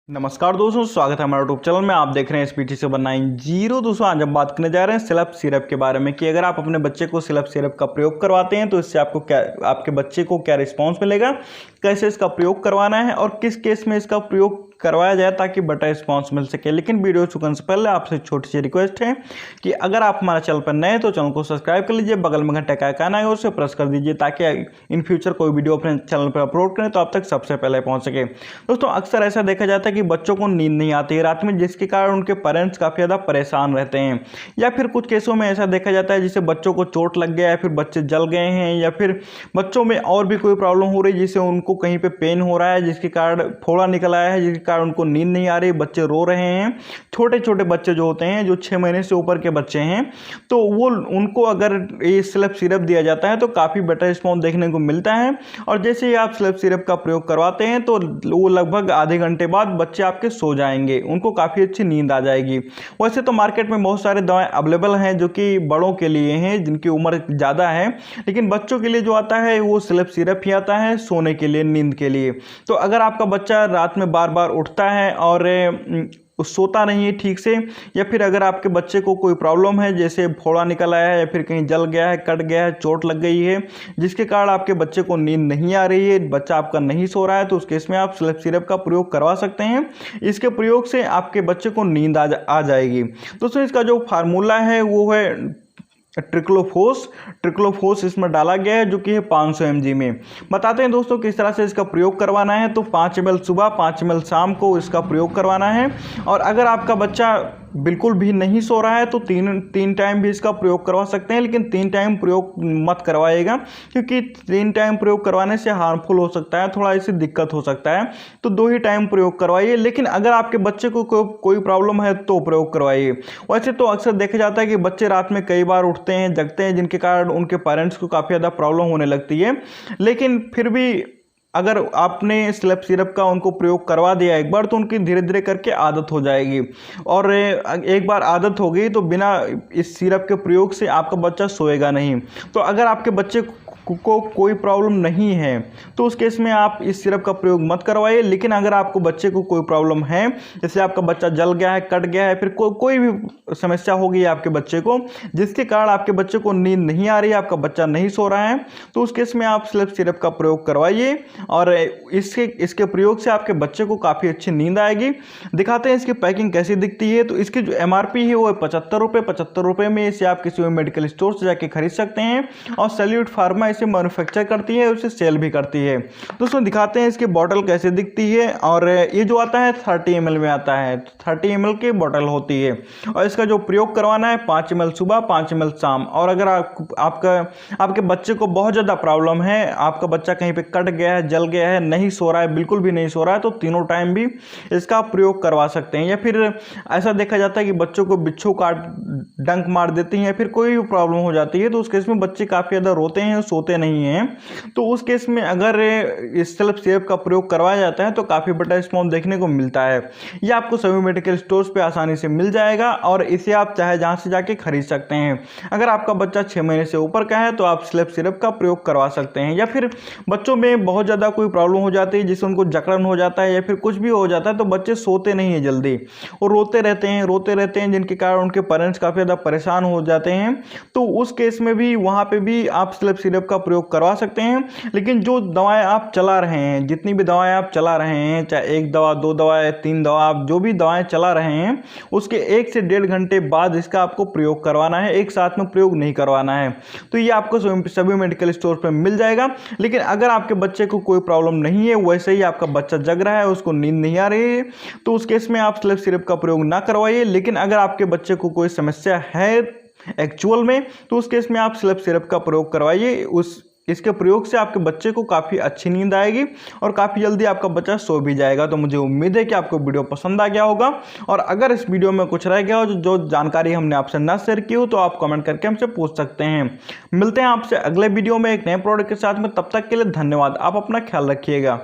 नमस्कार दोस्तों, स्वागत है हमारे यूट्यूब चैनल में। आप देख रहे हैं SPT 790। दोस्तों आज हम बात करने जा रहे हैं सिलप सिरप के बारे में कि अगर आप अपने बच्चे को सिलप सिरप का प्रयोग करवाते हैं तो इससे आपको क्या, आपके बच्चे को क्या रिस्पांस मिलेगा, कैसे इसका प्रयोग करवाना है और किस केस में इसका प्रयोग करवाया जाए ताकि बेटर रिस्पांस मिल सके। लेकिन वीडियो शुरू करने से पहले आपसे छोटी सी रिक्वेस्ट है कि अगर आप हमारे चैनल पर नए तो चैनल को सब्सक्राइब कर लीजिए, बगल में घंटे का आइकन है उसे प्रेस कर दीजिए ताकि इन फ्यूचर कोई वीडियो अपने चैनल पर अपलोड करें तो आप तक सबसे पहले पहुंच सके। दोस्तों अक्सर ऐसा देखा जाता है कि बच्चों को नींद नहीं आती है रात में, जिसके कारण उनके पेरेंट्स काफ़ी ज़्यादा परेशान रहते हैं, या फिर कुछ केसों में ऐसा देखा जाता है जिससे बच्चों को चोट लग गया है, फिर बच्चे जल गए हैं, या फिर बच्चों में और भी कोई प्रॉब्लम हो रही है जिससे उनको कहीं पे पेन हो रहा है, जिसके कारण फोड़ा निकल आया है, जिसके कारण उनको नींद नहीं आ रही, बच्चे रो रहे हैं। छोटे छोटे बच्चे जो होते हैं, जो 6 महीने से ऊपर के बच्चे हैं, तो वो उनको अगर ये सिलप सिरप दिया जाता है तो काफ़ी बेटर रिस्पॉन्स देखने को मिलता है। और जैसे ही आप सिलप सिरप का प्रयोग करवाते हैं तो वो लगभग आधे घंटे बाद बच्चे आपके सो जाएंगे, उनको काफ़ी अच्छी नींद आ जाएगी। वैसे तो मार्केट में बहुत सारे दवाएं अवेलेबल हैं जो कि बड़ों के लिए हैं, जिनकी उम्र ज़्यादा है, लेकिन बच्चों के लिए जो आता है वो सिलप सिरप ही आता है सोने के लिए, नींद के लिए। तो अगर आपका बच्चा रात में बार बार उठता है और सोता नहीं है ठीक से, या फिर अगर आपके बच्चे को कोई प्रॉब्लम है जैसे फोड़ा निकल आया है, या फिर कहीं जल गया है, कट गया है, चोट लग गई है, जिसके कारण आपके बच्चे को नींद नहीं आ रही है, बच्चा आपका नहीं सो रहा है, तो उस केस में आप सिलप सिरप का प्रयोग करवा सकते हैं। इसके प्रयोग से आपके बच्चे को नींद आ जाएगी। दोस्तों इसका जो फार्मूला है वो है ट्रिक्लोफोस इसमें डाला गया है, जो कि है 500 mg में। बताते हैं दोस्तों किस तरह से इसका प्रयोग करवाना है। तो 5 ml सुबह, 5 ml शाम को इसका प्रयोग करवाना है। और अगर आपका बच्चा बिल्कुल भी नहीं सो रहा है तो तीन टाइम भी इसका प्रयोग करवा सकते हैं, लेकिन 3 टाइम प्रयोग मत करवाइएगा, क्योंकि 3 टाइम प्रयोग करवाने से हार्मफुल हो सकता है, थोड़ा इससे दिक्कत हो सकता है। तो 2 ही टाइम प्रयोग करवाइए, लेकिन अगर आपके बच्चे को कोई प्रॉब्लम है तो प्रयोग करवाइए। वैसे तो अक्सर देखा जाता है कि बच्चे रात में कई बार उठते हैं, जगते हैं, जिनके कारण उनके पेरेंट्स को काफ़ी ज़्यादा प्रॉब्लम होने लगती है। लेकिन फिर भी अगर आपने सिलप सिरप का उनको प्रयोग करवा दिया एक बार तो उनकी धीरे धीरे करके आदत हो जाएगी, और एक बार आदत हो गई तो बिना इस सिरप के प्रयोग से आपका बच्चा सोएगा नहीं। तो अगर आपके बच्चे को कोई प्रॉब्लम नहीं है तो उस केस में आप इस सिरप का प्रयोग मत करवाइए। लेकिन अगर आपको बच्चे को कोई प्रॉब्लम है, जैसे आपका बच्चा जल गया है, कट गया है, फिर कोई भी समस्या हो गई है आपके बच्चे को, जिसके कारण आपके बच्चे को नींद नहीं आ रही है, आपका बच्चा नहीं सो रहा है, तो उस केस में आप सिलप सिरप का प्रयोग करवाइए, और इसके प्रयोग से आपके बच्चे को काफ़ी अच्छी नींद आएगी। दिखाते हैं इसकी पैकिंग कैसी दिखती है। तो इसकी जो MRP है वो है 75 रुपये। 75 रुपये में इसे आप किसी भी मेडिकल स्टोर से जाके खरीद सकते हैं, और सैल्यूट फार्मा इसे मैन्युफैक्चर करती है, उसे सेल भी करती है। दोस्तों दिखाते हैं इसकी बॉटल कैसे दिखती है। और ये जो आता है 30 ml में आता है, 30 ml की बॉटल होती है, और इसका जो प्रयोग करवाना है 5 ml सुबह, 5 ml शाम। और अगर आपके बच्चे को बहुत ज़्यादा प्रॉब्लम है, आपका बच्चा कहीं पे कट गया है, जल गया है, नहीं सो रहा है, बिल्कुल भी नहीं सो रहा है, तो तीनों टाइम भी इसका प्रयोग करवा सकते हैं। या फिर ऐसा देखा जाता है कि बच्चों को बिच्छू काट डंक मार देती हैं, या फिर कोई भी प्रॉब्लम हो जाती है, तो उस केस में बच्चे काफ़ी ज़्यादा रोते हैं, सोते नहीं हैं, तो उस केस में अगर इस सिलप सिरप का प्रयोग करवाया जाता है तो काफ़ी बड़ा रिस्पॉन्स देखने को मिलता है। ये आपको सभी मेडिकल स्टोर्स पे आसानी से मिल जाएगा, और इसे आप चाहे जहाँ से जाके खरीद सकते हैं। अगर आपका बच्चा 6 महीने से ऊपर का है तो आप सिलप सिरप का प्रयोग करवा सकते हैं। या फिर बच्चों में बहुत ज़्यादा कोई प्रॉब्लम हो जाती है जिससे उनको जकड़न हो जाता है, या फिर कुछ भी हो जाता है, तो बच्चे सोते नहीं हैं जल्दी, वो रोते रहते हैं, जिनके कारण उनके पेरेंट्स काफ़ी ज़्यादा परेशान हो जाते हैं। तो उस केस में भी वहाँ पे भी आप सिलप सिरप का प्रयोग करवा सकते हैं। लेकिन जो दवाएं आप चला रहे हैं, जितनी भी दवाएं आप चला रहे हैं, चाहे 1 दवा, 2 दवाएं, 3 दवा, आप जो भी दवाएं चला रहे हैं, उसके 1 से 1.5 घंटे बाद इसका आपको प्रयोग करवाना है, एक साथ में प्रयोग नहीं करवाना है। तो ये आपको सभी मेडिकल स्टोर पर मिल जाएगा। लेकिन अगर आपके बच्चे को कोई प्रॉब्लम नहीं है, वैसे ही आपका बच्चा जग रहा है, उसको नींद नहीं आ रही है, तो उस केस में आप सिलप सिरप का प्रयोग ना करवाइए। लेकिन अगर आपके बच्चे को कोई समस्या है एक्चुअल में, तो उस केस में आप सिलप सिरप का प्रयोग करवाइए। इसके प्रयोग से आपके बच्चे को काफ़ी अच्छी नींद आएगी, और काफ़ी जल्दी आपका बच्चा सो भी जाएगा। तो मुझे उम्मीद है कि आपको वीडियो पसंद आ गया होगा, और अगर इस वीडियो में कुछ रह गया हो, जो जानकारी हमने आपसे ना शेयर की हो, तो आप कमेंट करके हमसे पूछ सकते हैं। मिलते हैं आपसे अगले वीडियो में एक नए प्रोडक्ट के साथ में। तब तक के लिए धन्यवाद। आप अपना ख्याल रखिएगा।